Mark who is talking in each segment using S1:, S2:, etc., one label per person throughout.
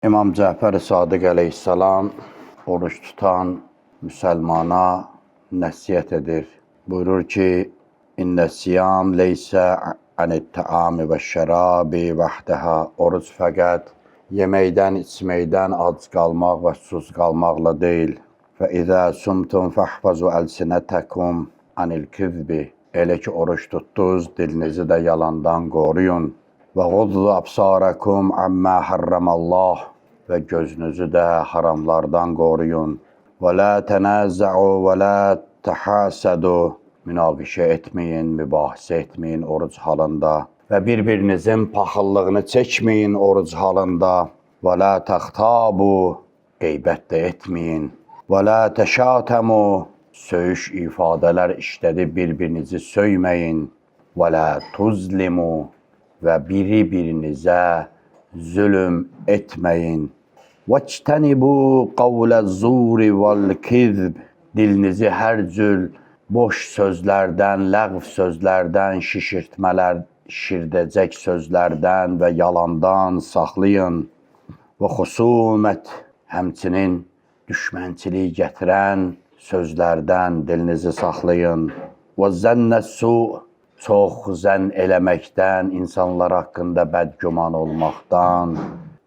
S1: İmam Cəfər Sadiq əleyhissalam oruç tutan müsəlmana nəsihət edir. Buyurur ki, İnnə siyam leysə anit-taami və şərabi vəhdəhə. Oruç fəqət yeməkdən, içməkdən ac qalmaq və susuz qalmaqla deyil. Fə izə sumtum fəhfazu əlsinətəkum anil-kizbi. Elə ki, oruç tutdunuz, dilinizi də yalandan qoruyun. Vəğuddu absarakum əmmə harramallah, və gözünüzü də haramlardan qoruyun. Və la tənəzzəu və la təhəsədu, münaqişə etməyin, mübahisə etməyin oruc halında. Və bir-birinizin paxıllığını çəkməyin oruc halında. Və la təxtabu, qeybət də etməyin. Və la təşatəmu, söyüş ifadələr işlədib bir-birinizi söyməyin. Və la tuzlimu, və biri-birinizə zülüm etməyin. وَاجْتَنِبُوا قَوْلَ الزُّورِ وَالْكِذْبِ. Dilinizi hər cür boş sözlərdən, ləğv sözlərdən, şişirtəcək sözlərdən və yalandan saxlayın. Və xusumət, həmçinin düşmənçilik gətirən sözlərdən dilinizi saxlayın. Və zənnəs-su, çox zənn eləməkdən, insanlar haqqında bədgüman olmaqdan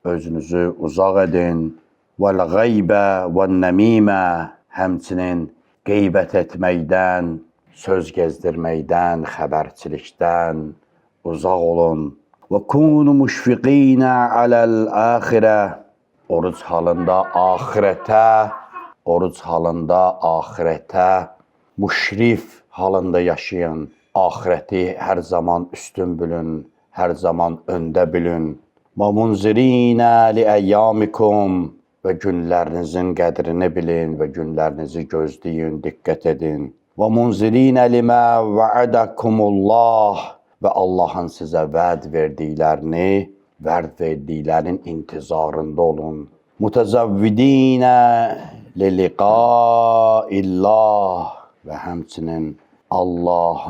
S1: özünüzü uzaq edin. Vəl-qəybə və-nəmimə, həmçinin qeybət etməkdən, söz gezdirməkdən, xəbərçilikdən uzaq olun. Və kunu müşfiqinə aləl-əxirə, oruc halında axirətə, müşrif halında yaşayın. Axirəti hər zaman üstün bilin, hər zaman öndə bilin. Və munzirinə li-əyyamikum, və günlərinizin qədrini bilin və günlərinizi gözləyin, diqqət edin. Və munzirinə limə vəədəkumullah, və Allahın sizə vəd verdiklərinin intizarında olun. Mutəzəvvidinə li-liqaillah, və həmçinin Allah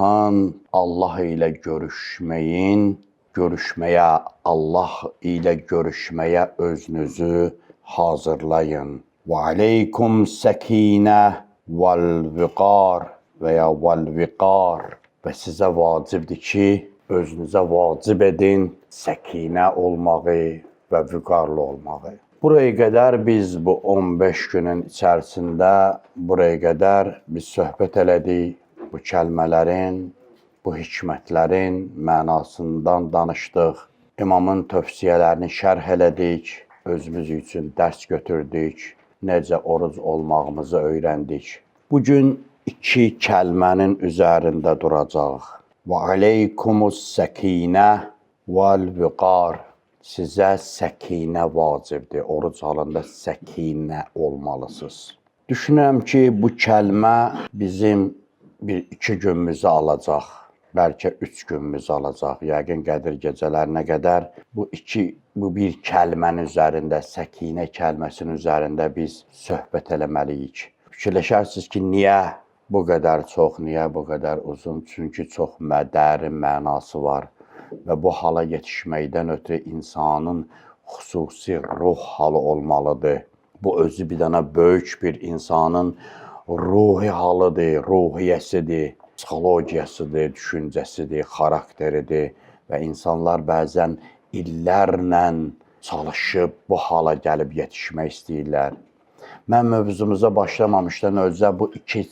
S1: ilə görüşməyə özünüzü hazırlayın. Və aleykum səkinə vəl-viqar, və ya vəl-viqar, və sizə vacibdir ki, özünüzə vacib edin səkinə olmağı və vüqarlı olmağı. Buraya qədər biz bu 15 günün içərisində biz söhbət elədik. Bu kəlmələrin, bu hikmətlərin mənasından danışdıq. İmamın tövsiyələrini şərh elədik, özümüz üçün dərs götürdük, necə oruc olmağımızı öyrəndik. Bugün 2 kəlmənin üzərində duracaq. Və aleykumus səkinə vəl-viqar. Sizə səkinə vacibdir. Oruc halında səkinə olmalısınız. Düşünürəm ki, bu kəlmə bizim 1-2 günümüzü alacaq, bəlkə 3 günümüzü alacaq. Yəqin Qədir gecələrinə qədər bu bir kəlmənin üzərində, səkinə kəlməsinin üzərində biz söhbət eləməliyik. Fikirləşərsiniz ki, niyə bu qədər çox, niyə bu qədər uzun? Çünki çox dərin mənası var və bu hala yetişməkdən ötürü insanın xüsusi ruh halı olmalıdır. Bu özü bir dənə böyük bir insanın ruhi halıdır, ruhiyyəsidir, psixologiyasıdır, düşüncəsidir, xarakteridir və insanlar bəzən illərlə çalışıb bu hala gəlib yetişmək istəyirlər. Mən mövzumuza başlamamışdan öncə bu iki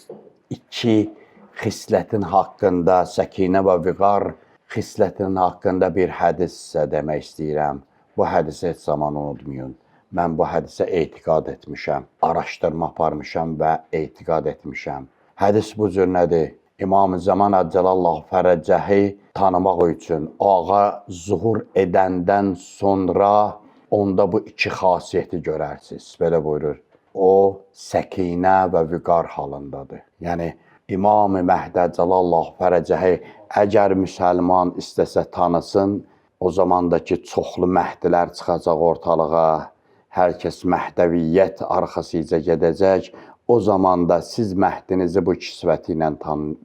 S1: xislətin haqqında, səkinə və viqar xislətinin haqqında bir hədis sizə demək istəyirəm. Bu hədisi heç zaman unutmayın. Mən bu hədisə etiqad etmişəm, araşdırma aparmışam və etiqad etmişəm. Hədis bu cür nədir? İmam-ı Zaman Əcəlallahu Fərəcəhi tanımaq üçün ağa zuhur edəndən sonra onda bu 2 xasiyyəti görərsiniz. Belə buyurur. O, səkinə və vüqar halındadır. Yəni, İmam-ı Məhdi Əcəlallahu Fərəcəhi əgər müsəlman istəsə tanısın, o zamandakı çoxlu məhdilər çıxacaq ortalığa, hər kəs məhdəviyyət arxasıca gedəcək, o zamanda siz məhdinizi bu kisvəti ilə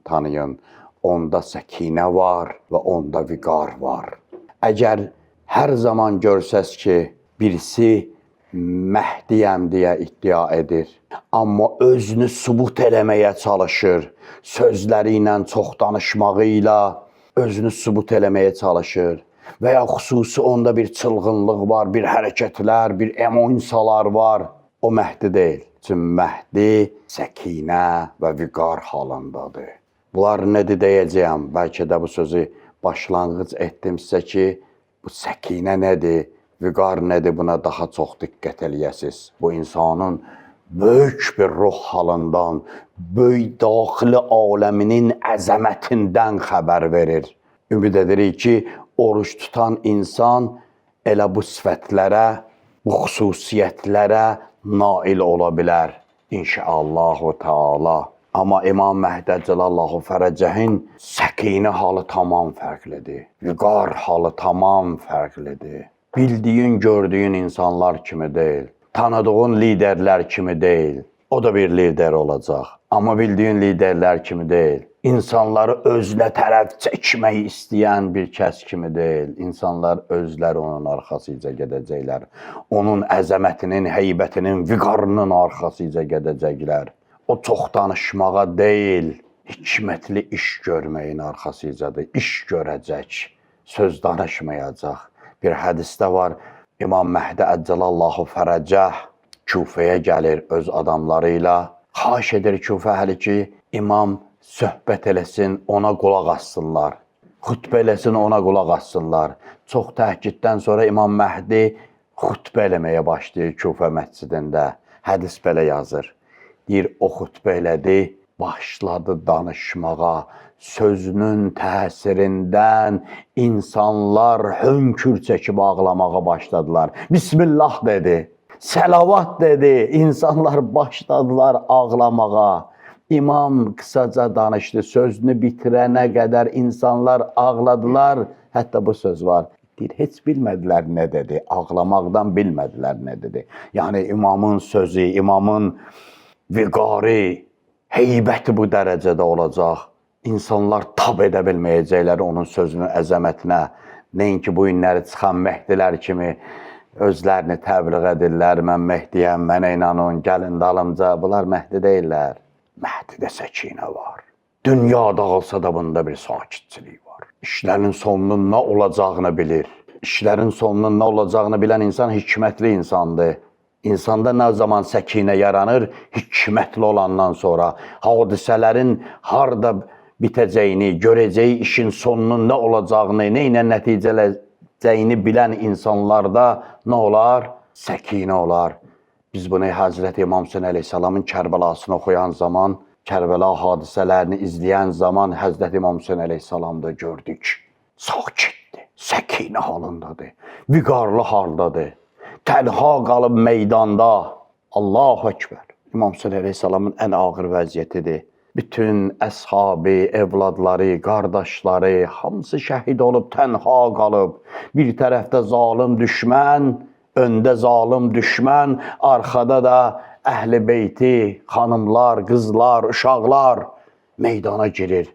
S1: tanıyın. Onda səkinə var və onda vüqar var. Əgər hər zaman görsəz ki, birisi Məhdiyəm deyə iddia edir. Amma özünü sübut eləməyə çalışır. Sözləri ilə, çox danışmağı ilə özünü sübut eləməyə çalışır. Və ya xüsusi onda bir çılğınlıq var, bir hərəkətlər, bir emosiyalar var. O Məhdi deyil. Çünki Məhdi səkinə və vüqar halındadır. Bunlar nədir deyəcəyəm? Bəlkə də bu sözü başlanğıc etdim sizə ki, bu səkinə nədir, vüqar nədir, buna daha çox diqqət eləyəsiniz. Bu insanın böyük bir ruh halından, böyük daxili aləminin əzəmətindən xəbər verir. Ümid edirik ki, oruç tutan insan elə bu sifətlərə, bu xüsusiyyətlərə nail ola bilər. İnşaallahu Teala. Amma İmam Məhdi Əcəlallahu Fərəcəhin səkinə halı tamam fərqlidir. Vüqar halı tamam fərqlidir. Bildiyin, gördüyün insanlar kimi deyil. Tanıdığın liderlər kimi deyil. O da bir lider olacaq. Amma bildiyin liderlər kimi deyil. İnsanları özünə tərəf çəkmək istəyən bir kəs kimi deyil. İnsanlar özləri onun arxasıca gedəcəklər. Onun əzəmətinin, heybətinin, vüqarının arxasıca gedəcəklər. O çox danışmağa deyil, hikmətli iş görməyin arxasıcadır. İş görəcək, söz danışmayacaq. Bir hədisdə var, İmam Məhdi Əcəlallahu Fərəcəh Küfəyə gəlir öz adamları ilə. Xahiş edir Küfə əhli ki, imam söhbət eləsin, ona qulaq assınlar. Xütbə eləsin, ona qulaq assınlar. Çox təhkiddən sonra İmam Məhdi xütbə eləməyə başlayır Küfə məscidində. Hədis belə yazır. Deyir, o xütbə elədi, başladı danışmağa. Sözünün təsirindən insanlar hönkür çəkib ağlamağa başladılar. Bismillah dedi, səlavat dedi, insanlar başladılar ağlamağa. İmam qısaca danışdı, sözünü bitirənə qədər insanlar ağladılar. Hətta bu söz var. Deyir, heç bilmədilər nə dedi, ağlamaqdan bilmədilər nə dedi. Yəni imamın sözü, imamın vüqarı, heybəti bu dərəcədə olacaq. İnsanlar tab edə bilməyəcəklər onun sözünün əzəmətinə. Nəinki bu günləri çıxan Məhdilər kimi özlərini təbliğ edirlər. Mən Məhdiyəm, mənə inanın, gəlin dalımca. Bunlar Məhdi deyirlər. Məhdidə səkinə var. Dünya dağılsa da bunda bir sakitçilik var. İşlərin sonunun nə olacağını bilir. İşlərin sonunun nə olacağını bilən insan hikmətli insandır. İnsanda nə zaman səkinə yaranır? Hikmətli olandan sonra. Hadisələrin harada bitəcəyini, görəcəyi işin sonunun nə olacağını, nə ilə nəticələcəyini bilən insanlarda nə olar? Səkinə olar. Biz bunu Həzrəti İmam Hüseyin əleyhissalamın Kərbəlasını oxuyan zaman, Kərbəla hadisələrini izləyən zaman Həzrəti İmam Hüseyin əleyhissalamda gördük. Sakitdir, səkinə halındadır, vüqarlı haldadır. Tənha qalıb meydanda. Allahu Ekber. İmam Hüseyin əleyhissalamın ən ağır vəziyyətidir. Bütün əshabı, evladları, qardaşları, hamısı şəhid olub, tənha qalıb. Bir tərəfdə zalim düşmən, öndə zalim düşmən, arxada da əhl-i beyti, xanımlar, qızlar, uşaqlar meydana girir.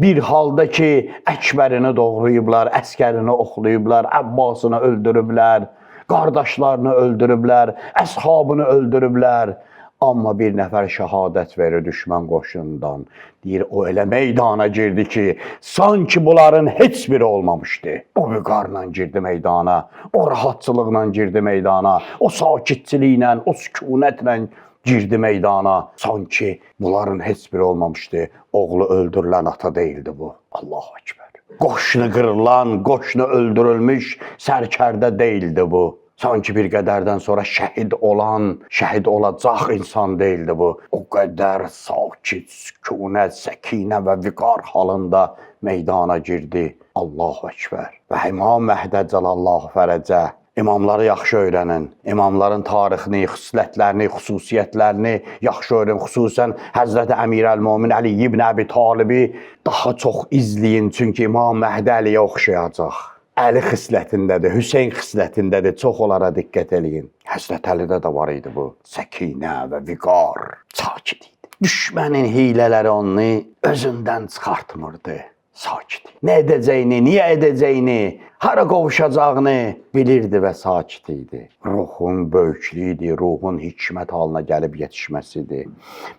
S1: Bir halda ki, Əkbərini doğrayıblar, əskərini oxlayıblar, Əbbasını öldürüblər, qardaşlarını öldürüblər, əshabını öldürüblər. Amma bir nəfər şəhadət verir düşmən qoşunundan. Deyir, o elə meydana girdi ki, sanki bunların heç biri olmamışdı. O vüqarla girdi meydana, o rahatçılıqla girdi meydana, o sakitçiliklə, o sükunətlə girdi meydana. Sanki bunların heç biri olmamışdı. Oğlu öldürülən ata deyildi bu. Allahu Ekber. Qoşunu qırılan, qoşunu öldürülmüş sərkərdə deyildi bu. Sanki bir qədərdən sonra şəhid olan, şəhid olacaq insan deyildi bu. O qədər sakit, sükunət, səkinə və vüqar halında meydana girdi. Allahu Ekber. Və İmam Məhdi Əcəlallahu Fərəcəh. İmamları yaxşı öyrənin. İmamların tarixini, xislətlərini, xüsusiyyətlərini yaxşı öyrənin. Xüsusən Həzrəti Əmirəl-Mömin Əli ibn Əbi Talibi daha çox izləyin. Çünki İmam Məhdi Əliyə oxşayacaq. Əli xislətindədir, Hüseyn xislətindədir. Çox onlara diqqət eləyin. Həzrət Əlidə də var idi bu. Səkinə və vüqar, sakit idi. Düşmənin hiylələri onu özündən çıxartmırdı. sakit. Nə edəcəyini, niyə edəcəyini, hara qovuşacağını bilirdi və sakit idi. Ruhun böyüklüyü idi, ruhun hikmət halına gəlib yetişməsidir.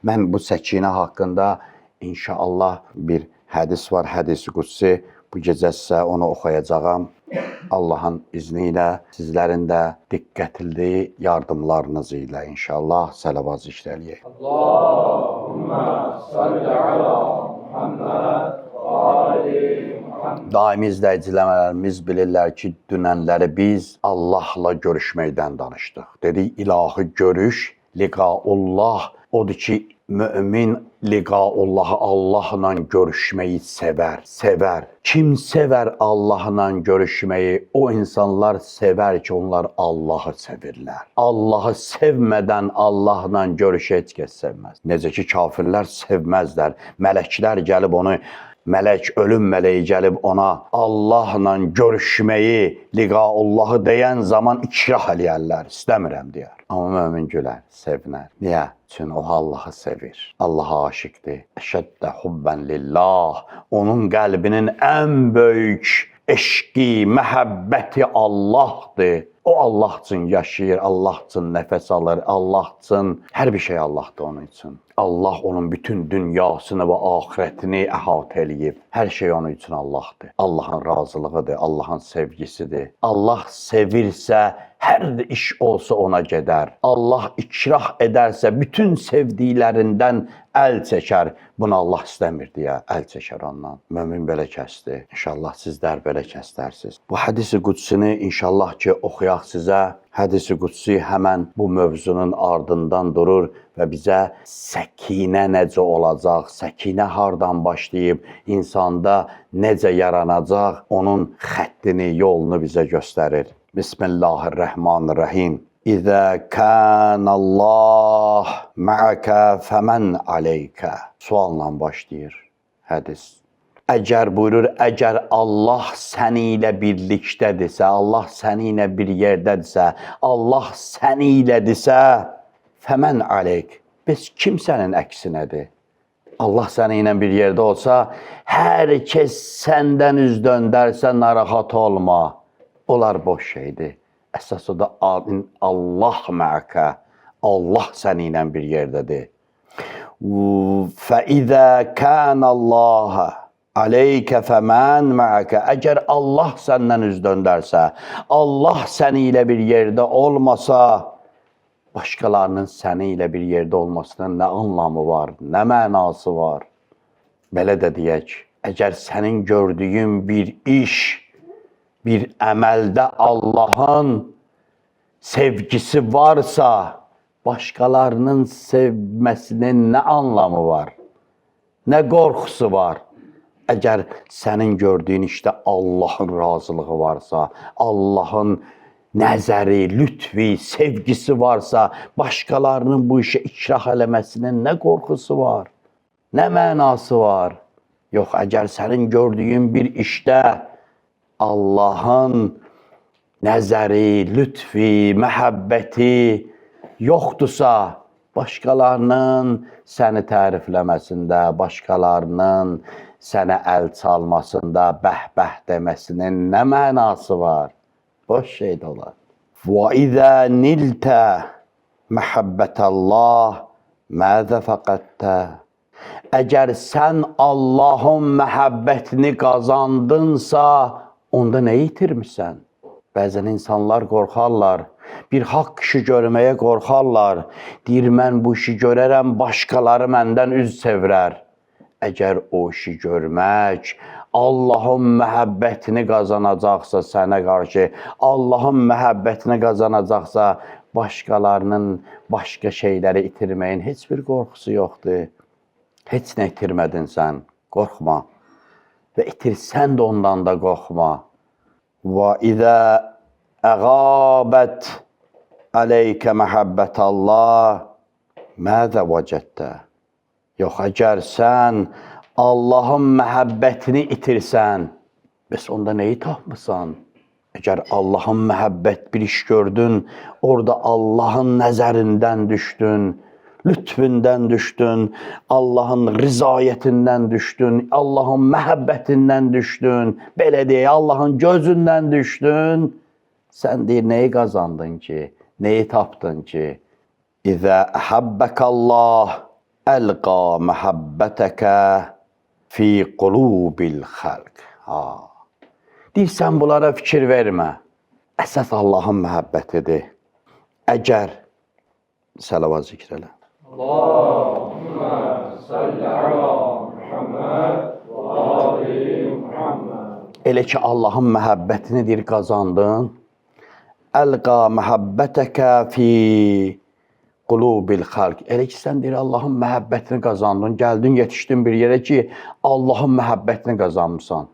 S1: Mən bu səkinə haqqında inşallah bir hədis var, hədis-i qudsi. Bu gecə sizə onu oxuyacağam. Allahın izni ilə sizlərin də diqqətli yardımlarınız ilə inşallah salavat zikr eləyək. Allahümmə salli ala Muhammed və ali Muhammed. Daimi izləyicilərimiz bilirlər ki, dünənləri biz Allahla görüşməkdən danışdıq. Dedik, ilahi görüş, liqaullah odur ki, mümin liqaullahı Allahla görüşməyi sevər. Kim sevər Allahla görüşməyi, o insanlar sevər ki, onlar Allahı sevirlər. Allahı sevmədən Allahla görüşə heç kəs sevməz. Necə ki, kafirlər sevməzlər. Mələklər gəlib onu, ölüm mələyi gəlib ona Allahla görüşməyi, liqaullahı deyən zaman ikrah eləyərlər, istəmirəm deyər. Amma mömin gülər, sevinər. Niyə? Çünki o Allahı sevir. Allaha aşiqdir. Əşəddə hubbən lillah. Onun qəlbinin ən böyük eşqi, məhəbbəti Allahdır. O Allah üçün yaşayır, Allah üçün nəfəs alır, Allah üçün hər bir şey Allahdır onun üçün. Allah onun bütün dünyasını və axirətini əhatə eləyib. Hər şey onun üçün Allahdır. Allahın razılığıdır, Allahın sevgisidir. Allah sevirsə, hər iş olsa ona gedər. Allah ikrah edərsə, bütün sevdiklərindən əl çəkər. Bunu Allah istəmir deyə əl çəkər ondan. Mömin belə kəsdi. İnşallah sizlər belə kəslərsiniz. Bu hədis-i qudsini inşallah ki, oxuyaq sizə. Hədis-i qudsi həmən bu mövzunun ardından durur və bizə səkinə necə olacaq, səkinə hardan başlayıb, insanda necə yaranacaq, onun xəttini, yolunu bizə göstərir. Bismillahirrahmanirrahim. İzə kənəllah mə'əkə fəmən aleykə. Sualla başlayır hədis. Əgər buyurur, əgər Allah səni ilə birlikdədirsə, Allah səni ilə bir yerdədirsə, Allah səni ilədirsə, fəmən aleyk. Bəs kim sənin əksinədir? Allah səni ilə bir yerdə olsa, hər kəs səndən üz döndərsə, narahat olma. Onlar boş şeydir. Əsas o da Allah mə'əkə. Allah səni ilə bir yerdədir. Fəizə kənəllahə aleykə fəmən mə'əkə. Əgər Allah səndən üz döndərsə, Allah səni ilə bir yerdə olmasa, başqalarının səni ilə bir yerdə olmasının nə anlamı var, nə mənası var? Belə də deyək, əgər sənin gördüyün bir iş, bir əməldə Allahın sevgisi varsa, başqalarının sevməsinin nə anlamı var? Nə qorxusu var? Əgər sənin gördüyün işdə Allahın razılığı varsa, Allahın nəzəri, lütfi, sevgisi varsa, başqalarının bu işə ikrah eləməsinin nə qorxusu var? Nə mənası var? Yox, əgər sənin gördüyün bir işdə Allahın nəzəri, lütfi, məhəbbəti yoxdursa, başqalarının səni tərifləməsində, başqalarının sənə əl çalmasında, bəh-bəh deməsinin nə mənası var? Boş şey də olar. وَإِذَا نِلْتَ مَحَبَّةَ اللّٰهِ مَاذَا فَقَدْتَ. Əgər sən Allahın məhəbbətini qazandınsa, onda nə itirmişsən? Bəzən insanlar qorxarlar, bir haqq işi görməyə qorxarlar. Deyir, mən bu işi görərəm, başqaları məndən üz çevirər. Əgər o işi görmək, Allahın məhəbbətini qazanacaqsa sənə qarşı, Allahın məhəbbətini qazanacaqsa, başqalarının başqa şeyləri itirməyin heç bir qorxusu yoxdur. Heç nə itirmədin sən, qorxma. Və itirsən də ondan da qorxma. وَإِذَا أَغَابَتْ عَلَيْكَ مَحَبَّةَ اللّٰهِ مَاذَا وَجَدْتَ. Yox, əgər sən Allahın məhəbbətini itirsən, bəs onda nəyi tapmısan? Əgər Allahın məhəbbət bir iş gördün, orada Allahın nəzərindən düşdün, lütfündən düşdün, Allahın rızayətindən düşdün, Allahın məhəbbətindən düşdün, belə deyək, Allahın gözündən düşdün. Sən deyir, nəyi qazandın ki, nəyi tapdın ki? İzə əhəbbəkallah, əlqa məhəbbətəkə fi qulubil xəlq. Deyir, sən bunlara fikir vermə. Əsas Allahın məhəbbətidir. Əgər Səlavat zikr elə.
S2: Allahümmə salli ala Muhammed və ali Muhammed.
S1: Elə ki, Allahın məhəbbətini deyir, qazandın. Əlqa məhəbbətəkə fi qulubil xalq. Elə ki, sən deyir, Allahın məhəbbətini qazandın. Gəldin, yetişdin bir yerə ki, Allahın məhəbbətini qazanmışsan.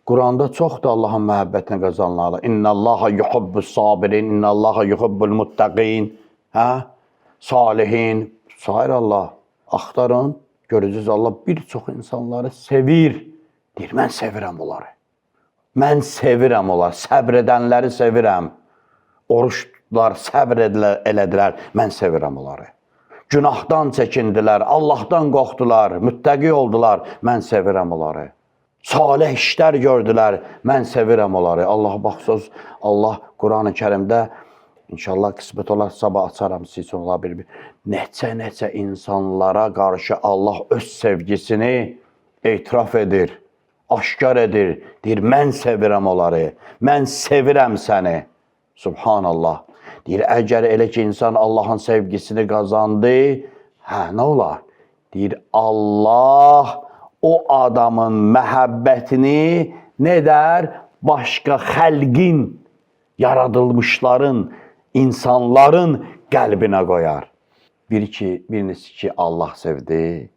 S1: Quranda çoxdur Allahın məhəbbətini qazananlar. İnnallaha yuhibbus sabirin, innallaha yuhibbul muttaqin. Salihin, sayır Allah, axtarın, görəcəz Allah bir çox insanları sevir. Deyir, mən sevirəm onları. Mən sevirəm onları, səbr edənləri sevirəm. Oruç tutdular, səbr elədilər, mən sevirəm onları. Günahdan çəkindilər, Allahdan qorxdular, müttəqi oldular, mən sevirəm onları. Salih işlər gördülər, mən sevirəm onları. Allah baxsız, Allah Quran-ı Kərimdə İnşallah qismət olar, sabah açaram siz onlara bir-bir. Neçə insanlara qarşı Allah öz sevgisini etiraf edir, aşkar edir. Deyir, mən sevirəm onları, mən sevirəm səni. Subhanallah. Deyir, əgər elə ki, insan Allahın sevgisini qazandı, nə olar? Deyir, Allah o adamın məhəbbətini nə edər? Başqa xəlqin, yaradılmışların, insanların qəlbinə qoyar. Birincisi ki, Allah sevdi.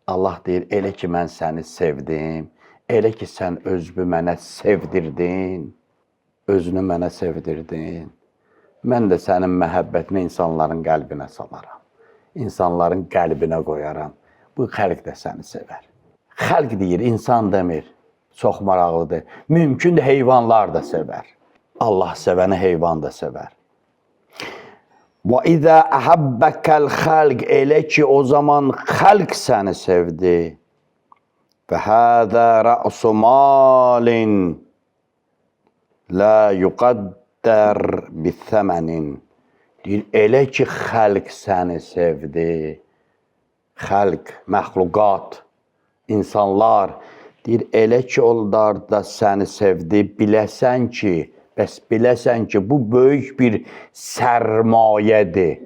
S1: Allah deyir, elə ki, mən səni sevdim. Elə ki, sən özünü mənə sevdirdin. Özünü mənə sevdirdin. Mən də sənin məhəbbətini insanların qəlbinə salaram. İnsanların qəlbinə qoyaram. Bu xəlq də səni sevər. Xəlq deyir, insan demir. Çox maraqlıdır. Mümkündür, heyvanlar da sevər. Allah sevəni heyvan da sevər. Və izə əhəbbəkəl xəlq, elə ki, o zaman xəlq səni sevdi. Və həzə rə'su malin lə yuqaddər bithəmənin. Deyir, elə ki, xəlq səni sevdi. Xəlq, məxluqat, insanlar. Deyir, elə ki, onlar da səni sevdi, biləsən ki, bu böyük bir sərmayədir.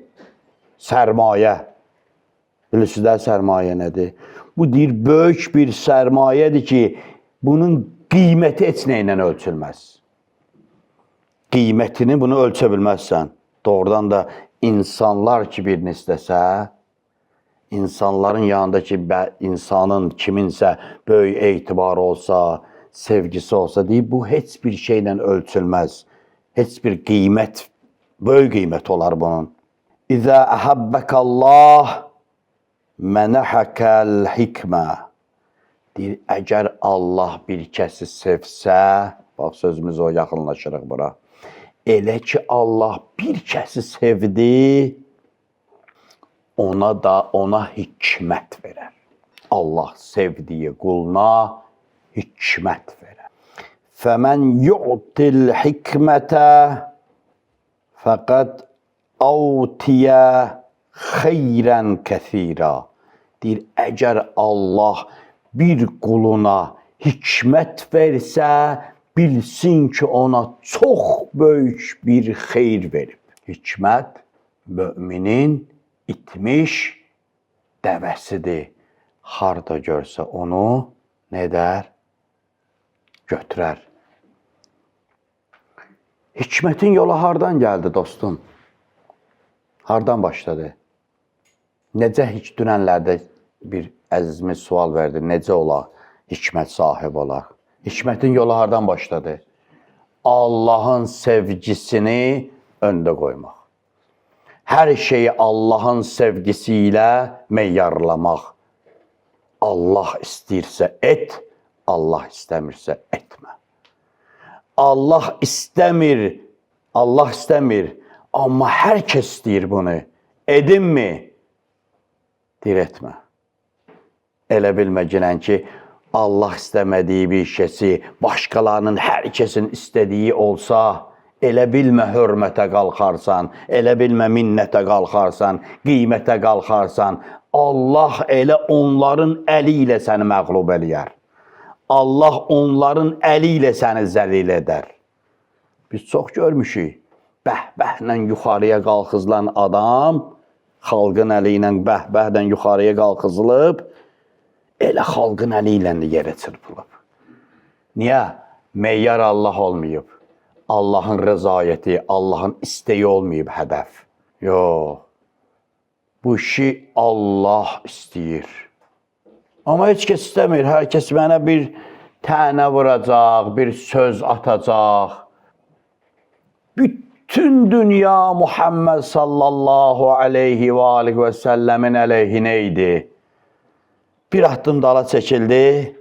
S1: Sərmayə. Bilirsiniz də sərmayə nədir? Bu deyir, böyük bir sərmayədir ki, bunun qiyməti heç nə ilə ölçülməz. Qiymətini bunu ölçə bilməzsən. Doğrudan da insanlar ki, birini istəsə, insanların yanındakı insanın kiminsə böyük etibarı olsa, sevgisi olsa, deyib, bu heç bir şeylə ölçülməz. Heç bir qiymət, böyük qiymət olar bunun. İzə əhəbbəkallah mənəhəkəl hikmə. Deyir, əgər Allah bir kəsi sevsə, bax sözümüz o, yaxınlaşırıq bura. Elə ki, Allah bir kəsi sevdi, ona hikmət verər. Allah sevdiyi quluna hikmət verər. Fəmən yu'til hikmətə fəqəd avtiyə xeyrən kəthira. Deyir, əgər Allah bir quluna hikmət versə, bilsin ki, ona çox böyük bir xeyr verib. Hikmət, müminin itmiş dəvəsidir. Harda görsə onu nə edər? Götürər. Hikmətin yolu hardan gəldi, dostum? Hardan başladı? Necə dünənlərdə bir əzizimiz sual verdi, necə olar, hikmət sahibi olar? Hikmətin yolu hardan başladı? Allahın sevgisini öndə qoymaq. Hər şeyi Allahın sevgisi ilə meyyarlamaq. Allah istəyirsə et, Allah istəmirsə etmə. Allah istəmir, amma hər kəs istəyir bunu. Edinmi? Diretmə. Elə bilməcənən ki, Allah istəmədiyi bir şeysi, başqalarının hər kəsin istədiyi olsa, elə bilmə hörmətə qalxarsan, elə bilmə minnətə qalxarsan, qiymətə qalxarsan. Allah elə onların əli ilə səni məğlub eləyər. Allah onların əli ilə səni zəlil edər. Biz çox görmüşük. Bəhbəhlə yuxarıya qalxızılan adam, xalqın əli ilə bəhbəhlə yuxarıya qalxızılıb, elə xalqın əli ilə də yerə çırpılıb. Niyə? Meyyar Allah olmayıb. Allahın rızayəti, Allahın istəyi olmayıb hədəf. Yox. Bu işi Allah istəyir. Amma heç kəs istəmir. Hər kəs mənə bir tənə vuracaq, bir söz atacaq. Bütün dünya Muhammed sallallahu aleyhi və aleyhi və səlləmin əleyhinə idi. Bir addım dala çəkildi,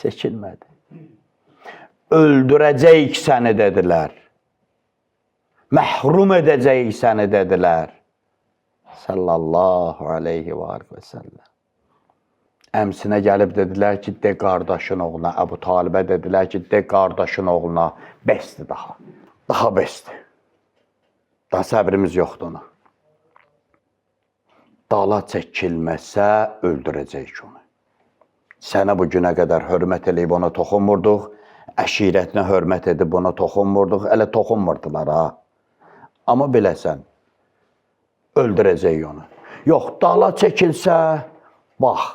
S1: çəkilmədi. Öldürəcəyik səni dedilər. Məhrum edəcəyik səni dedilər. Sallallahu aleyhi və aleyhi və səlləm. Əmsinə gəlib dedilər ki, de qardaşın oğluna, Əbu Talibə dedilər ki, de qardaşın oğluna, bəsdir daha. Daha bəsdir. Daha səbrimiz yoxdur ona. Dala çəkilməsə öldürəcəyik onu. Sənə bu günə qədər hörmət eləyib ona toxunmurduq, əşirətinə hörmət edib ona toxunmurduq, elə toxunmurdular ha. Amma biləsən, öldürəcəyik onu. Yox, dala çəkilsə, bax,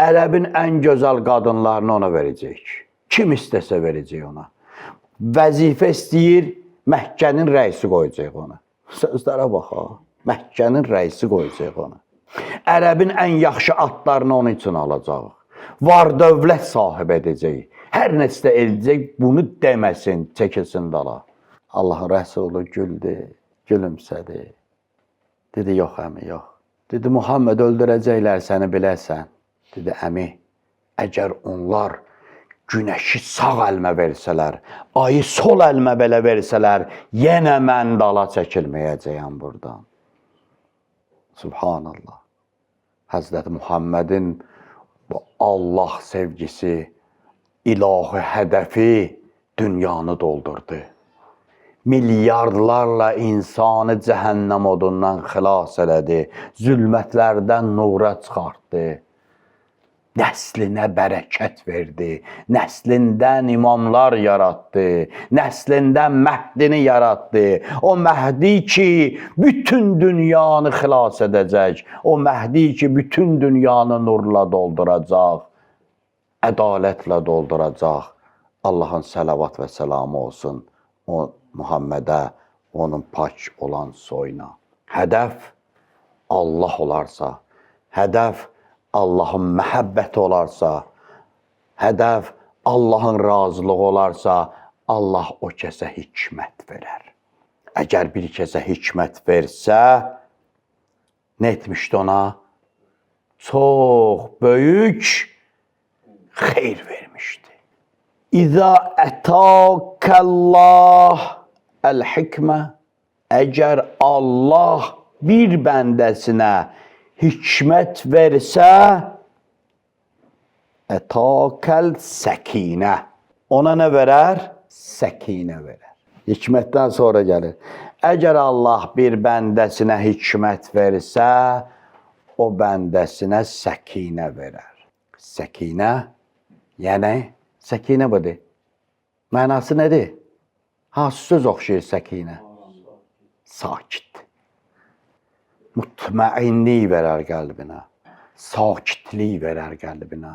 S1: ərəbin ən gözəl qadınlarını ona verəcəyik. Kim istəsə verəcək ona. Vəzifə istəyir, Məkkənin rəisi qoyacaq ona. Sözlərə bax ha, Məkkənin rəisi qoyacaq ona. Ərəbin ən yaxşı atlarını onun üçün alacaq. Var dövlət sahib edəcək. Hər nəsə edəcək, bunu deməsin, çəkilsin dala. Allahın rəsulu güldü, gülümsədi. Dedi, yox əmi, yox. Dedi, Muhammed öldürəcəklər səni biləsən. Dedi, əmi, əgər onlar günəşi sağ əlmə versələr, ayı sol əlmə belə versələr, yenə mən dala çəkilməyəcəyəm buradan. Subhanallah. Həzrəti Muhammedin bu Allah sevgisi, ilahi hədəfi dünyanı doldurdu. Milyardlarla insanı cəhənnəm odundan xilas elədi, zülmətlərdən nura çıxartdı. Nəslinə bərəkət verdi, nəslindən imamlar yaratdı, nəslindən Məhdini yaratdı. O Məhdi ki, bütün dünyanı xilas edəcək, o Məhdi ki, bütün dünyanı nurla dolduracaq, ədalətlə dolduracaq. Allahın səlavat və səlamı olsun o Muhammedə, onun pak olan soyuna. Hədəf Allah olarsa, hədəf Allahın məhəbbəti olarsa, hədəf Allahın razılığı olarsa, Allah o kəsə hikmət verər. Əgər bir kəsə hikmət versə, nə etmişdi ona? Çox böyük xeyr vermişdi. İzə ətəkəllah əl-hikmə, əgər Allah bir bəndəsinə hikmət versə, ətəkəl səkinə. Ona nə verər? Səkinə verər. Hikmətdən sonra gəlir. Əgər Allah bir bəndəsinə hikmət versə, o bəndəsinə səkinə verər. Səkinə, yəni səkinə budur. Mənası nədir? Hansı söz oxşayır səkinə? Sakit. Mutmainlik verər qəlbinə, sakitlik verər qəlbinə,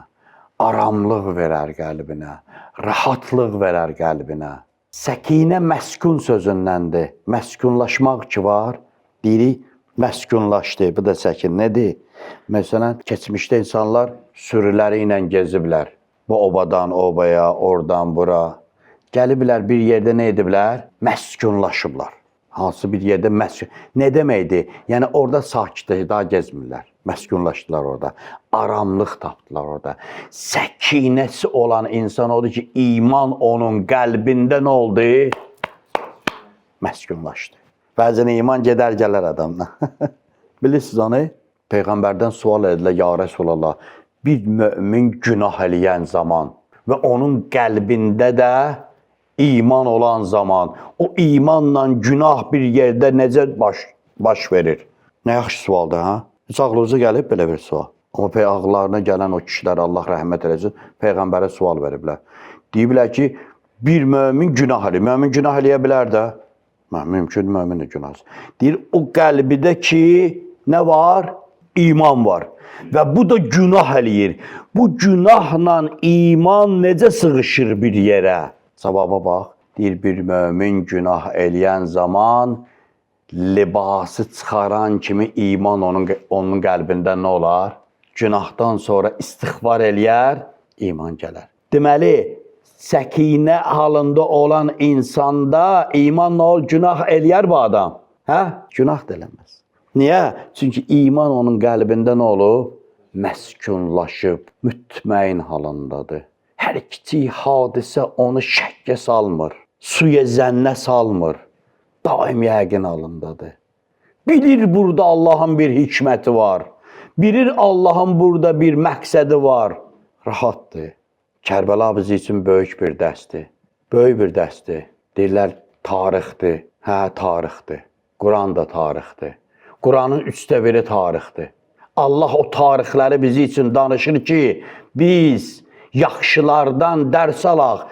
S1: aramlıq verər qəlbinə, rahatlıq verər qəlbinə. Səkinə məskun sözündəndir. Məskunlaşmaq ki var, biri məskunlaşdı, bu da səkin. Nədir? Məsələn, keçmişdə insanlar sürüləri ilə geziblər. Bu obadan obaya, oradan bura. Gəliblər bir yerdə nə ediblər? Məskunlaşıblar. Hansı bir yerdə məskun. Nə deməkdir? Yəni orada sakitlik, daha gezmirlər. Məskunlaşdılar orada. Aramlıq tapdılar orada. Səkinəsi olan insan odur ki, iman onun qəlbində nə oldu? Məskunlaşdı. Bəzən iman gedər gələr adamdan. Bilirsiniz onu? Peyğəmbərdən sual edilər, ya Rəsulallah, bir mömin günah eləyən zaman və onun qəlbində də iman olan zaman, o imanla günah bir yerdə necə baş verir? Nə yaxşı sualdır, ha? Heç ağlınıza gəlib belə bir sual. Amma ağlarına gələn o kişilər, Allah rəhmət eləsin, Peyğəmbərə sual veriblər. Deyiblər ki, bir mömin günah eləyir. Mömin günah eləyə bilər də. Mümkün mömin də günah. Deyir, o qəlbidə ki, nə var? İman var. Və bu da günah eləyir. Bu günahla iman necə sığışır bir yerə? Cavaba bax. Deyir, bir mömin günah eləyən zaman libası çıxaran kimi iman onun qəlbində nə olar? Günahdan sonra istiğfar eləyər, iman gələr. Deməli, səkinə halında olan insanda iman nə olur? Günah eləyər bu adam. Hə? Günah da eləməz. Niyə? Çünki iman onun qəlbində nə olub? Məskunlaşıb, mütməin halındadır. Hər kiçik hadisə onu şəkkə salmır, suya zənnə salmır. Daim yəqin halındadır. Bilir burada Allahın bir hikməti var. Bilir Allahın burada bir məqsədi var. Rahatdır. Kərbəla bizi üçün böyük bir dərsdir. Böyük bir dərsdir. Deyirlər, tarixdir. Hə, tarixdir. Quran da tarixdir. Quranın 1/3 tarixdir. Allah o tarixləri bizi üçün danışır ki, biz yaxşılardan dərs alaq,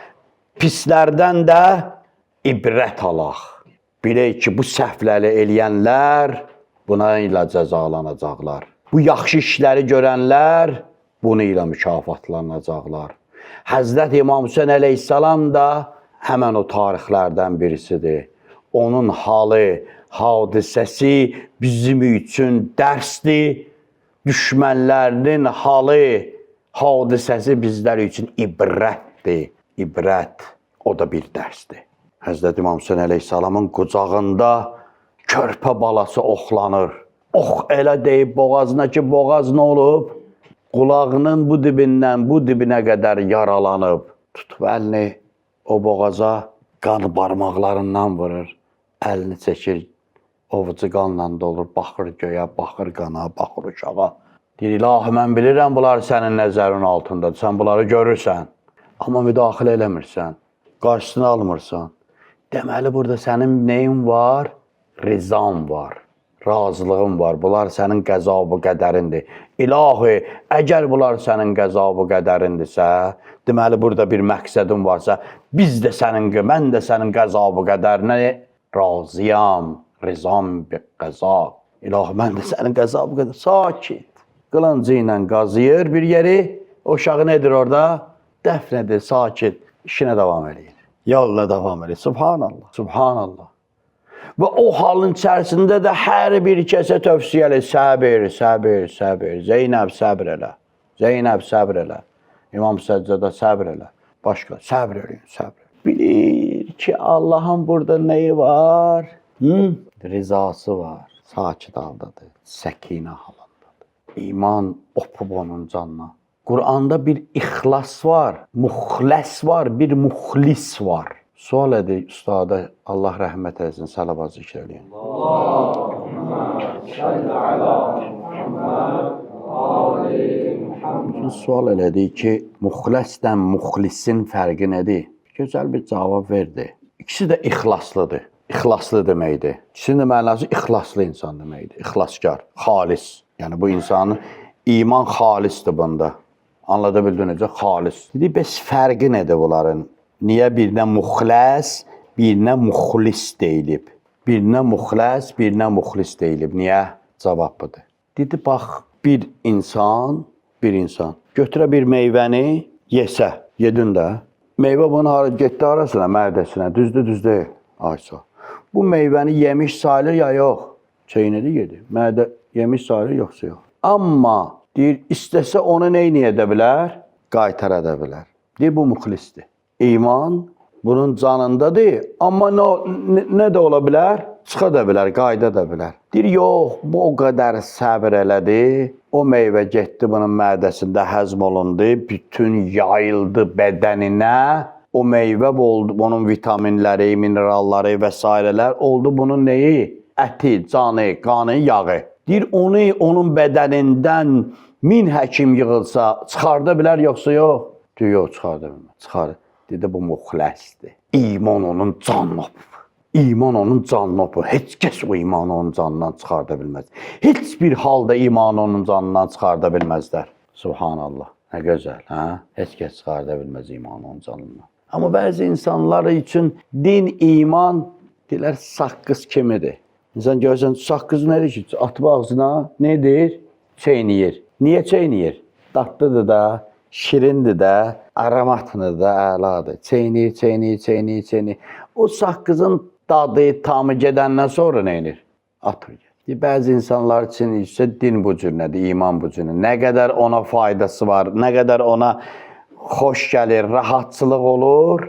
S1: pislərdən də ibrət alaq. Bilək ki, bu səhvləri eləyənlər buna ilə cəzalanacaqlar. Bu yaxşı işləri görənlər bunu ilə mükafatlanacaqlar. Həzrət İmam Hüseyin əleyhissalam da həmən o tarixlərdən birisidir. Onun halı, hadisəsi bizim üçün dərsdir. Düşmənlərinin halı, hadisəsi bizlər üçün ibrətdir. İbrət, o da bir dərsdir. Həzrət İmam Hüseyin əleyhissalamın qucağında körpə balası oxlanır. Ox elə deyib boğazına ki, boğaz nə olub? Qulağının bu dibindən bu dibinə qədər yaralanıb. Tutub əlini o boğaza qan barmaqlarından vurur. Əlini çəkir, ovucu qanla dolur, baxır göyə, baxır qana, baxır uşağa. Deyir, ilahi, mən bilirəm, bunlar sənin nəzərin altındadır, sən bunları görürsən. Amma müdaxilə eləmirsən, qarşısını almırsan. Deməli, burada sənin neyin var? Rizan var, razılığın var. Bunlar sənin qəzabı qədərindir. İlahi, əgər bunlar sənin qəzabı qədərindirsə, deməli, burada bir məqsədin varsa, mən də sənin qəzabı qədərinə razıyam. Rizam bir qəza. İlahi, mən də sənin qəzabı qədər sakit. Qılıncı ilə qazıyır bir yeri. O uşağı nedir orada? Dəfn edir, sakit. İşinə davam edir. Yoluna davam edir. Subhanallah, subhanallah. Və o halın içərisində də hər bir kəsə tövsiyə edir. Səbir, səbir, səbir. Zeynəb, səbir elə. Zeynəb, səbir elə. İmam Səccədə səbir elə. Başqa, səbir eləyin, səbir. Bilir ki, Allahın burada neyi var? Rizası var, sakit haldadır, səkinə halındadır. İman opub onun canına. Quranda bir ixlas var, muxləs var, bir muxlis var. Sual edir ustada, Allah rəhmət eləsin, salavat zikr eləyin.
S2: Allahümmə salli ala Muhammed ali Muhammed.
S1: Sual elədi ki, muxləsdən muxlisin fərqi nədir? Gözəl bir cavab verdi. İkisi də ixlaslıdır. İxlaslı deməkdir. İkisinin mənası ixlaslı insan deməkdir. İxlaskar, xalis. Yəni bu insanın iman xalisdir bunda. Anlada bildiniz, xalis. Dedi, bəs fərqi nədir bunların? Niyə birinə muxləs, birinə muxlis deyilib? Birinə muxləs, birinə muxlis deyilib. Niyə? Cavab budur. Dedi, bax, bir insan götürə bir meyvəni yesə, yedin də. Meyvə bunu getdi arasına, mədəsinə, düzdür. Aysa. Bu meyvəni yemiş sayılır ya yox? Çeynədi yedi. Mədə yemiş sayılır yoxsa yox? Amma deyir, istəsə onu neyini edə bilər? Qaytar edə bilər. Deyir, bu muxlisdir. İman bunun canındadır. Amma nə də ola bilər? Çıxa da bilər, qayda da bilər. Deyir, yox, bu o qədər səbir elədi. O meyvə getdi bunun mədəsində həzm olundu. Bütün yayıldı bədəninə. O meyvə oldu, bunun vitaminləri, mineralları və s. oldu bunun neyi? Əti, canı, qanı, yağı. Deyir, onun bədənindən 1000 həkim yığılsa, çıxarda bilər, yoxsa yox? Deyir, yox, çıxarda bilmir. Çıxarda. Dedi, bu müxləsdir. İman onun canına öpür. İman onun canına öpür. Heç kəs o imanı onun canından çıxarda bilməz. Heç bir halda imanı onun canından çıxarda bilməzlər. Subhanallah. Nə gözəl, hə? Heç kəs çıxarda bilməz imanı onun canından. Amma bəzi insanlar üçün din, iman, deyirlər, saqqız kimidir. İnsan görsən, saqqız nədir ki? Atıb ağzına, nedir? Çeyniyir. Niyə çeyniyir? Dadlıdır da, şirindir də, aromatlıdır da, əladır. Çeyniyir. O saqqızın dadı, tamı gedəndən sonra neynir? Atır. Bəzi insanlar üçün isə din bu cür nədir, iman bu cür nədir. Nə qədər ona faydası var, nə qədər ona xoş gəlir, rahatçılıq olur,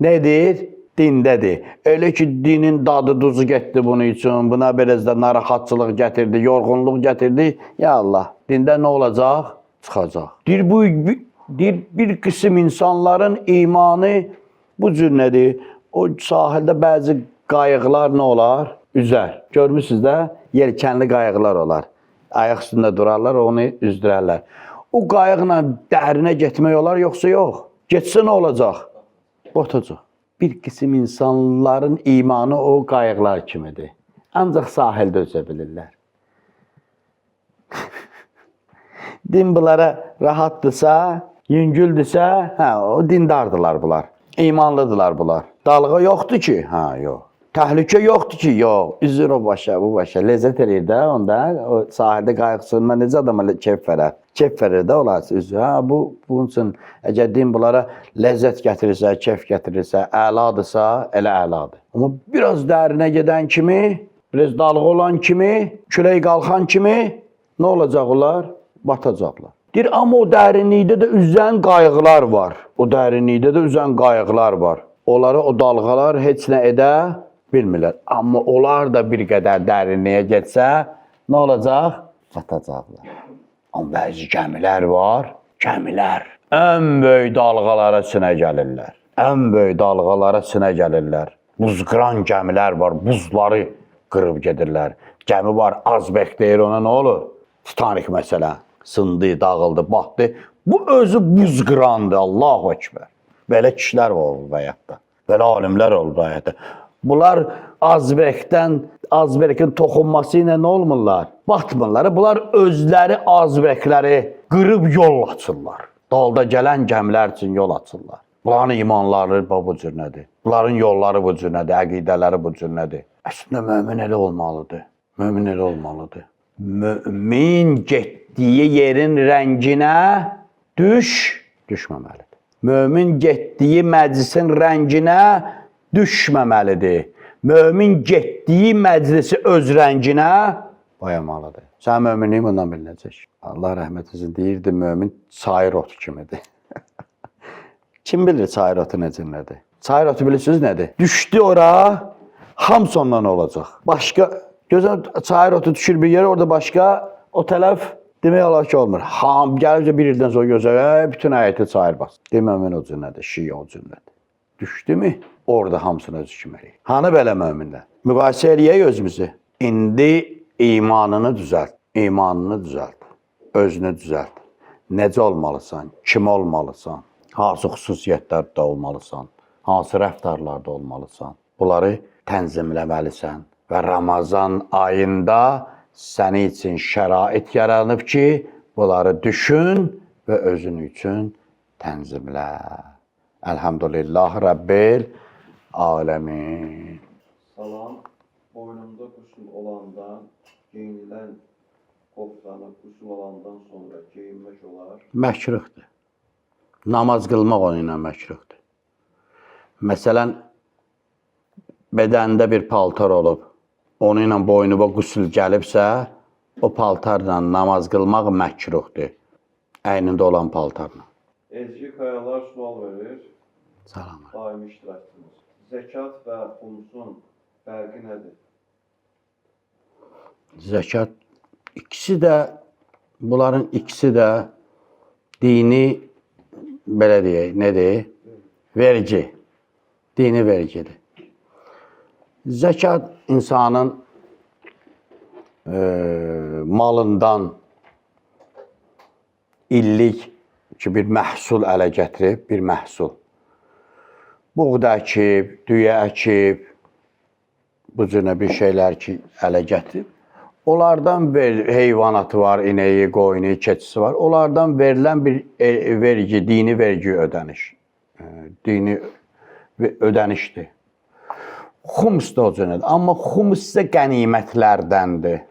S1: nedir? Dindədir. Elə ki, dinin dadı duzu getdi bunun üçün, buna biraz da narahatçılıq gətirdi, yorğunluq gətirdi. Ya Allah, dində nə olacaq? Çıxacaq. Deyir, bir qism insanların imanı bu cür nədir? O sahildə bəzi qayıqlar nə olar? Üzər. Görmüsünüz də, yelkənli qayıqlar olar. Ayaq üstündə durarlar, onu üzdürərlər. O qayıqla dərinə getmək olar, yoxsa yox? Getsə nə olacaq? Batacaq. Bir qism insanların imanı o qayıqlar kimidir. Ancaq sahildə üzə bilirlər. Din bunlara rahatdırsa, yüngüldürsə, o dindardırlar bunlar. İmanlıdırlar bunlar. Dalğa yoxdur ki, yox. Təhlükə yoxdur ki, yox. Üzür o başa, bu başa. Ləzzət edir də onda. O sahildə qayıq sürmə necə adama keyf verər? Keyf verir də olar. Üzür. Bunun üçün əgər din bunlara ləzzət gətirirsə, keyf gətirirsə, əladırsa, elə əladır. Amma biraz dərinə gedən kimi, biraz dalğa olan kimi, külək qalxan kimi nə olacaq onlar? Batacaqlar. Deyir, amma o dərinlikdə də üzən qayıqlar var. O dərinlikdə də üzən qayıqlar var. Onları o dalğalar heç nə edə bilmirlər. Amma onlar da bir qədər dərinliyə getsə, nə olacaq? Batacaqlar. Amma bəzi gəmilər var, gəmilər. Ən böyük dalğalara sinə gəlirlər. Ən böyük dalğalara sinə gəlirlər. Buzqıran gəmilər var, buzları qırıb gedirlər. Gəmi var, Azbek deyir ona, nə olur? Titanik məsələ. Sındı, dağıldı, batdı. Bu özü buzqırandır, Allahu Ekber. Belə kişilər var bu həyatda. Belə alimlər olur bu həyatda. Bunlar Azbekin toxunması ilə nə olmurlar? Batmırlar. Bunlar özləri Azbekləri qırıb yol açırlar. Dalda gələn gəmilər üçün yol açırlar. Bunların imanları bu cür nədir? Bunların yolları bu cür nədir? Əqidələri bu cür nədir? Əslində mömin elə olmalıdır. Mömin elə olmalıdır. Mömin getdiyi yerin rənginə düşməməlidir. Mömin getdiyi məclisin rənginə düşməməlidir. Mömin getdiyi məclisi öz rənginə boyamalıdır. Sən möminliyi bundan bilinəcək. Allah rəhmət etsin, deyirdi, mömin çayır otu kimidir. Kim bilir çayır otu necədir? Çayır otu bilirsiniz nədir? Düşdü ora, hamısı ondan olacaq. Başqa, gözən çayır otu düşür bir yerə, orada başqa, o tərəf demək olar ki, olmur. Gəlibcə bir ildən sonra gözəl, bütün həyəti çayır bas. Deməmin o cündədir, şiə o cündədir. Düşdü mü? Orada hamısını özü kiməliyik. Hanı belə möminlər? Müqayisə eləyək özümüzü. İndi imanını düzəlt. İmanını düzəlt. Özünü düzəlt. Necə olmalısan? Kim olmalısan? Hansı xüsusiyyətlərdə olmalısan? Hansı rəftarlarda olmalısan? Bunları tənzimləməlisən. Və Ramazan ayında sənin üçün şərait yaranıb ki, bunları düşün və özün üçün tənzimlə. Elhamdülillah Rabbil alemin.
S3: Salam, boynunda qüsul olandan, geyinilən qoftanı qüsul olandan sonra geyinmək olar.
S1: Məkruhdur. Namaz qılmaq onu ilə məkruhdur. Məsələn, bədəndə bir paltar olub, onu ilə boynuna qüsul gəlibsə, o paltarla namaz qılmaq məkruhdur. Əynində olan paltarla.
S3: Ezgi Qayalar sual verir.
S1: Salam.
S3: Daimi iştirakçımız. Zəkat və xumsun fərqi nədir?
S1: Zəkat, bunların ikisi də dini, belə deyək, nədir? Vergi. Dini vergidir. Zəkat insanın malından illik ki bir məhsul ələ gətirib, bir məhsul. Buğda əkib, düyə əkib, bu cürə bir şeylər ki, ələ gətirib. Onlardan heyvanatı var, ineği, qoyunu, keçisi var. Onlardan verilən bir vergi, dini vergi ödəniş. Dini ödənişdir. Xums da o cürədir. Amma xums isə qənimətlərdəndir.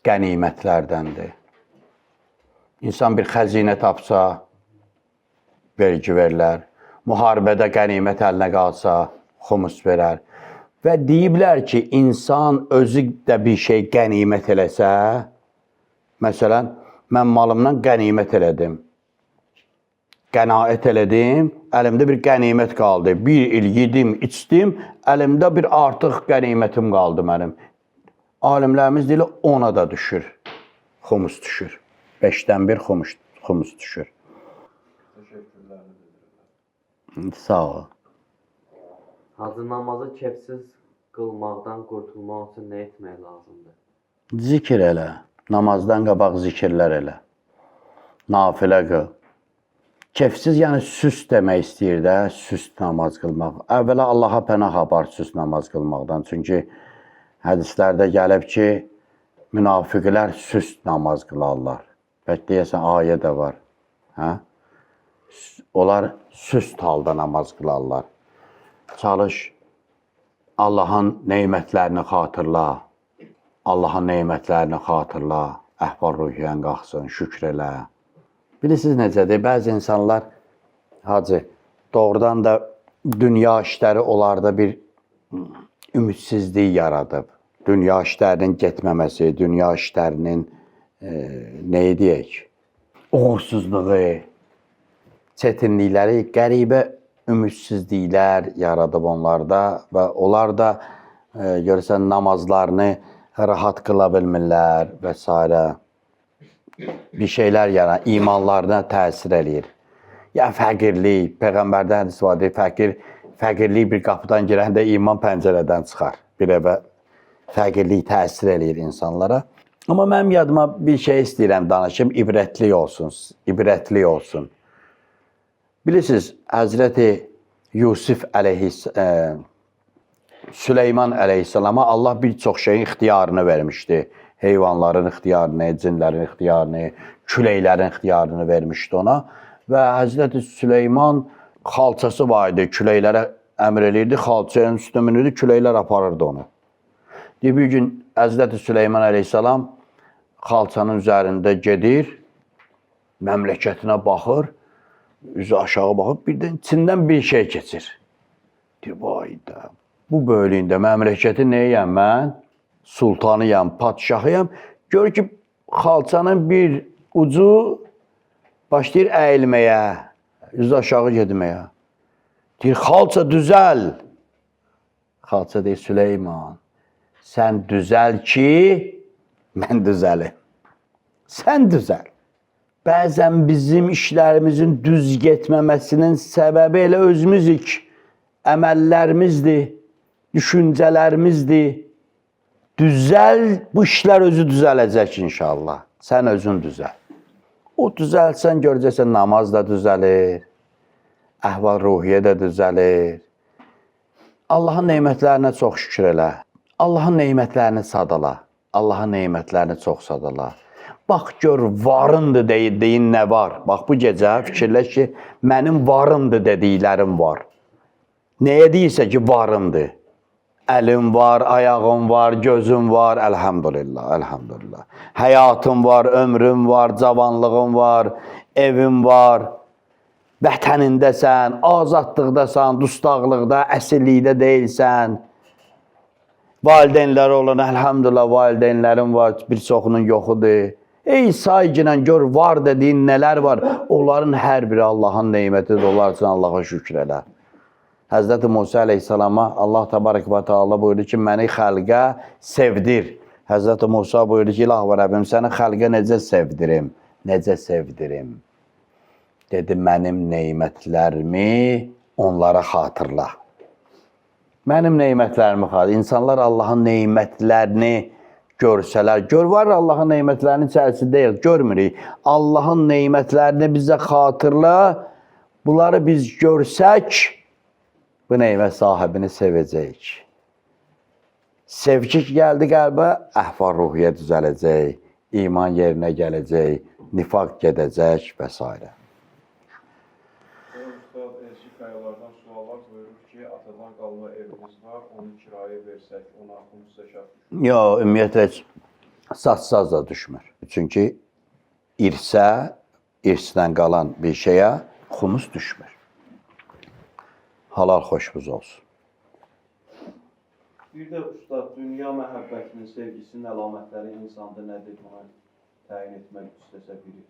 S1: Qənimətlərdəndir. İnsan bir xəzinə tapsa, vergi verilər. Müharibədə qənimət əlinə qalsa, xumus verər. Və deyiblər ki, insan özü də bir şey qənimət eləsə, məsələn, mən malımdan qənimət elədim. Qənaət elədim, əlimdə bir qənimət qaldı. Bir il yedim, içdim, əlimdə bir artıq qənimətim qaldı mənim. Alimlərimiz deyil, ona da düşür. Xumus düşür. 5-dən 1 xumus düşür.
S3: Təşəkkürlərini bildirirəm.
S1: Sağ ol.
S4: Hacı namazı kefsiz qılmaqdan qurtulmaq üçün nə etmək lazımdır?
S1: Zikr elə. Namazdan qabaq zikirlər elə. Nafilə qıl. Kefsiz, yəni süst demək istəyir də, süst namaz qılmaq. Əvvəla Allaha pənah apar süst namaz qılmaqdan. Çünki hədislərdə gəlib ki, münafiqlər süst namaz qılarlar. Bəlkə deyəsən, ayə də var. Hə? Onlar süst halda namaz qılarlar. Çalış, Allahın neymətlərini xatırla. Allahın neymətlərini xatırla. Əhval-ruhiyyən qalxsın, şükr elə. Bilirsiniz necədir? Bəzi insanlar, hacı, doğrudan da dünya işləri onlarda bir ümidsizlik yaradıb. Dünya işlərinin getməməsi, dünya işlərinin neyi deyək? Uğursuzluğu, çətinlikləri, qəribə ümidsizliklər yaradıb onlarda və onlar da görürsən namazlarını rahat qıla bilmirlər və s. Bir şeylər yaran, imanlarına təsir eləyir. Ya fəqirlik, Peyğəmbərdə hədis var, fəqirlik bir qapıdan girəndə iman pəncərədən çıxar. Bir evə fəqirlik təsir eləyir insanlara. Amma mənim yadıma bir şey istəyirəm danışım, ibrətli olsun, ibrətli olsun. Bilirsiniz, Həzrəti Yusuf Süleyman əleyhissalama Allah bir çox şeyin ixtiyarını vermişdi. Heyvanların ixtiyarını, cinlərin ixtiyarını, küləklərin ixtiyarını vermişdi ona. Və Həzrəti Süleyman xalçası var idi, küləklərə əmr eləyirdi, xalçanın üstünə minirdi, küləklər aparırdı onu. Bir gün Həzrəti Süleyman əleyhissalam xalçanın üzərində gedir, məmləkətinə baxır, üzü aşağı baxır, birdən içindən bir şey keçir. Deyir, vay da, bu bölüyündə məmləkəti neyəm mən? Sultanıyam, padişahıyam. Gör ki, xalçanın bir ucu başlayır əyilməyə, üzü aşağı gedməyə. Deyir, xalça düzəl. Xalça deyir, Süleyman, sən düzəl ki, mən düzəlim. Sən düzəl. Bəzən bizim işlərimizin düz getməməsinin səbəbi elə özümüzük. Əməllərimizdir, düşüncələrimizdir. Düzəl, bu işlər özü düzələcək inşallah. Sən özün düzəl. O düzəlsən, görəcəksən, namaz da düzəlir, əhval-ruhiyyə də düzəlir. Allahın neymətlərinə çox şükür elə. Allahın neymətlərini sadala. Allahın neymətlərini çox sadala. Bax, gör, varındır deyin nə var. Bax, bu gecə fikirləş ki, mənim varımdır dediklərim var. Nəyə deyirsə ki, varımdır. Əlim var, ayağım var, gözüm var, əlhamdülillah, əlhamdülillah. Həyatım var, ömrüm var, cavanlığım var, evim var, vətənindəsən, azadlıqdasan, dustaqlıqda, əsillikdə deyilsən. Valideynləri olan, əlhamdülillah, valideynlərim var, bir çoxunun yoxudur. Ey sayıqla gör, var dediyin nələr var, onların hər biri Allahın neymətidir, onlar üçün Allaha şükür elə. Həzrəti Musa əleyhissalama Allah təbarək və teala buyurdu ki, məni xəlqə sevdir. Həzrəti Musa buyurdu ki, ilah və Rəbbim, səni xəlqə necə sevdirim, necə sevdirim. Dedi, mənim neymətlərimi onlara xatırla. Mənim neymətlərimi xatırla. İnsanlar Allahın neymətlərini görsələr, var Allahın neymətlərinin içərisindəyik, görmürük. Allahın neymətlərini bizə xatırla, bunları biz görsək, bu neymət sahibini sevəcəyik. Sevgi gəldi qəlbə, əhval-ruhiyyə düzələcək, iman yerinə gələcək, nifaq gedəcək və s.
S3: Ustad, Elçi Qayalardan suallar buyurur ki, atadan qalma evimiz var, onu kirayə versək, ona xumus zəkat düşür.
S1: Yox, ümumiyyətlə satsaz da düşmür. Çünki irsdən qalan bir şeyə xumus düşmür. Halal xoşbuz olsun.
S3: Bir də ustad, dünya məhəbbətinin, sevgisinin əlamətləri insanda nədir? Buna təyin etmək istəsə biri.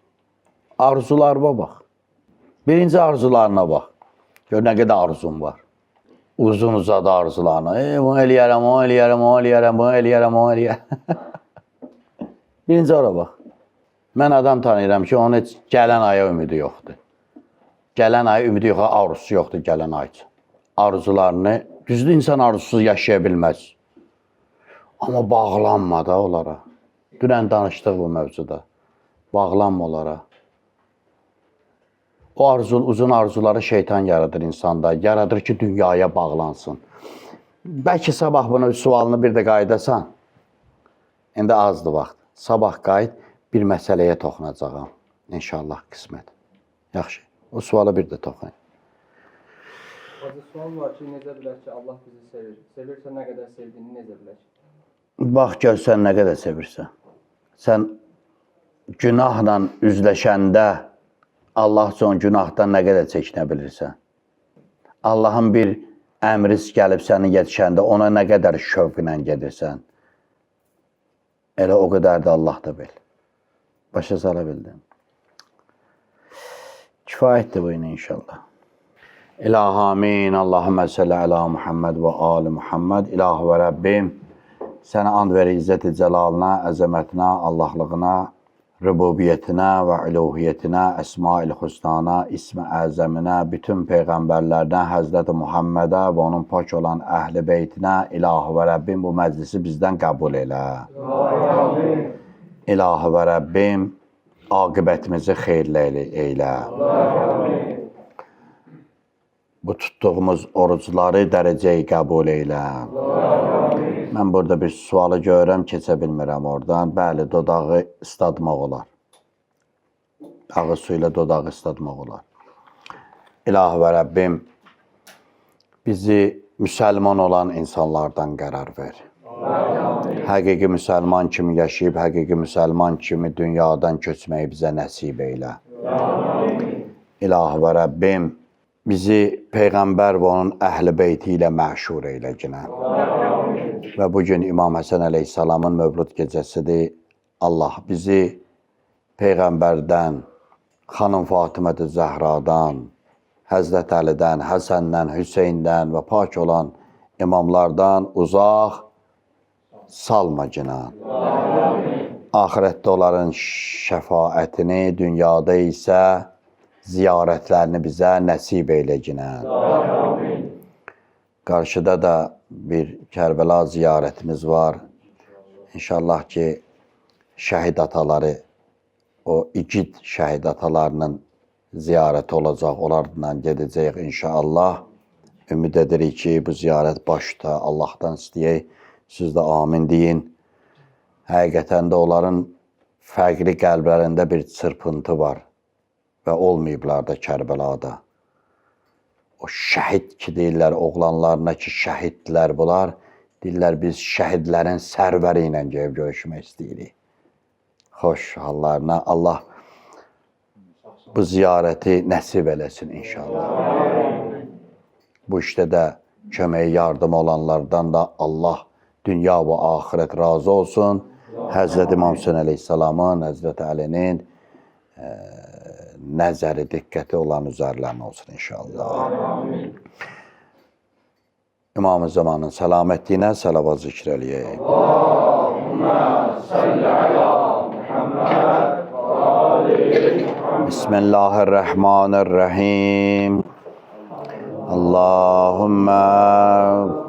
S1: Arzularına bax. Birinci arzularına bax. Gör nə qədər arzun var. Uzun uzadı arzularına. Bunu eləyərəm, onu eləyərəm, onu eləyərəm, bunu eləyərəm, onu eləyərəm. Birinci ora bax. Mən adam tanıyıram ki, onun heç gələn aya ümidi yoxdur. Gələn aya ümidi yox, arzusu yoxdur gələn ay üçün. Arzularını, düzdür insan arzusuz yaşaya bilməz. Amma bağlanma da onlara. Dünən danışdıq bu mövzuda. Bağlanma onlara. O uzun arzuları şeytan yaradır insanda. Yaradır ki, dünyaya bağlansın. Bəlkə sabah bunu sualını bir də qaydasan. İndi azdır vaxt. Sabah qayıt, bir məsələyə toxunacağam. İnşallah qismət. Yaxşı. O suala bir də toxun.
S2: Bazı sual var ki, necə bilək ki, Allah bizi sevir? Sevirsə nə qədər sevdiyini necə bilək?
S1: Bax, gör sən nə qədər sevirsən. Sən günahla üzləşəndə Allah üçün günahdan nə qədər çəkinə bilirsən. Allahın bir əmris gəlib sənin yetişəndə ona nə qədər şövqlə gedirsən. Elə o qədər də Allah da bil. Başa sala bildin. Kifayətdir bu yine inşallah. İlahi amin. Allahümme salli ala Muhammed ve ali Muhammed. İlahi ve Rabbim, sənə and verir izzət-i cəlalına, əzəmətinə, Allahlığına, rübubiyyətinə və üluhiyyətinə, əsma-il husnana, ismi əzəminə, bütün peyğəmbərlərdən Həzrət Muhammedə və onun pak olan əhl-i beytinə, İlahi və Rəbbim bu məclisi bizdən qəbul elə. İlahi və Rəbbim aqibətimizi xeyirlə eylə. Bu tutduğumuz orucları dərəcəyi qəbul eylə. Mən burada bir sualı görürəm, keçə bilmirəm oradan. Bəli, dodağı ıslatmaq olar. Ağız su ilə dodağı ıslatmaq olar. İlahi və Rəbbim, bizi müsəlman olan insanlardan qərar ver. Həqiqi müsəlman kimi yaşayıb, həqiqi müsəlman kimi dünyadan köçməyi bizə nəsib eylə. İlahi və Rəbbim, bizi Peyğəmbər və onun əhl-i beyti ilə məşhur eyləginə. Və bugün İmam Həsən əleyhissalamın mövlud gecəsidir. Allah bizi Peyğəmbərdən, xanım Fatimə-i Zəhradan, Həzrət Əlidən, Həsəndən, Hüseyndən və pak olan imamlardan uzaq salma cinan. Ahirətdə onların şəfaətini, dünyada isə ziyarətlərini bizə nəsib eyləginə. Qarşıda da bir Kərbəla ziyarətimiz var. İnşallah ki, şəhid ataları, o igid şəhid atalarının ziyarəti olacaq, onlarla gedəcəyik inşallah. Ümid edirik ki, bu ziyarət başda Allahdan istəyək, siz də amin deyin. Həqiqətən də onların fərqli qəlblərində bir çırpıntı var və olmayıblar da Kərbəlada. O şəhid ki deyirlər, oğlanlarına ki şəhidlər bunlar, deyirlər biz şəhidlərin sərvəri ilə gəlib görüşmək istəyirik. Xoş hallarına Allah bu ziyarəti nəsib eləsin inşallah. Bu işdə də köməyə yardım olanlardan da Allah dünya və axirət razı olsun. Həzrət İmam Hüseyin əleyhissalamın, Həzrət Əlinin nəzəri, diqqəti olan üzərlərinə olsun inşallah. İmam-ı Zamanın səlamətliyinə səlavat zikr eləyək. Allahümmə salli ala Muhammed və ali Muhammed. Bismillahirrahmanirrahim. Allahümmə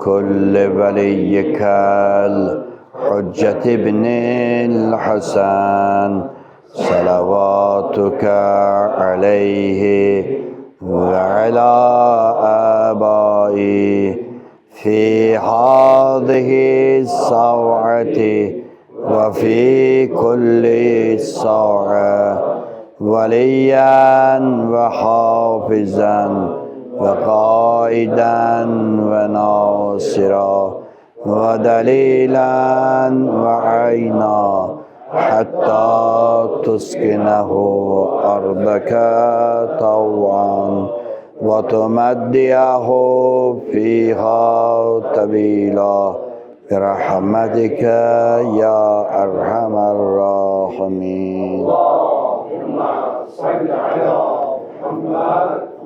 S1: kulli veliyyikəl الحجة ابن الحسن صلواتك عليه وعلى آبائه في هذه الساعة وفي كل ساعة وليا وحافظا وقائدا وناصرا ودليلا وعينا حتى تسكنه أرضك طوعا وتمديه فيها طويلا برحمتك يا أرحم الراحمين.
S5: اللهم صل على محمد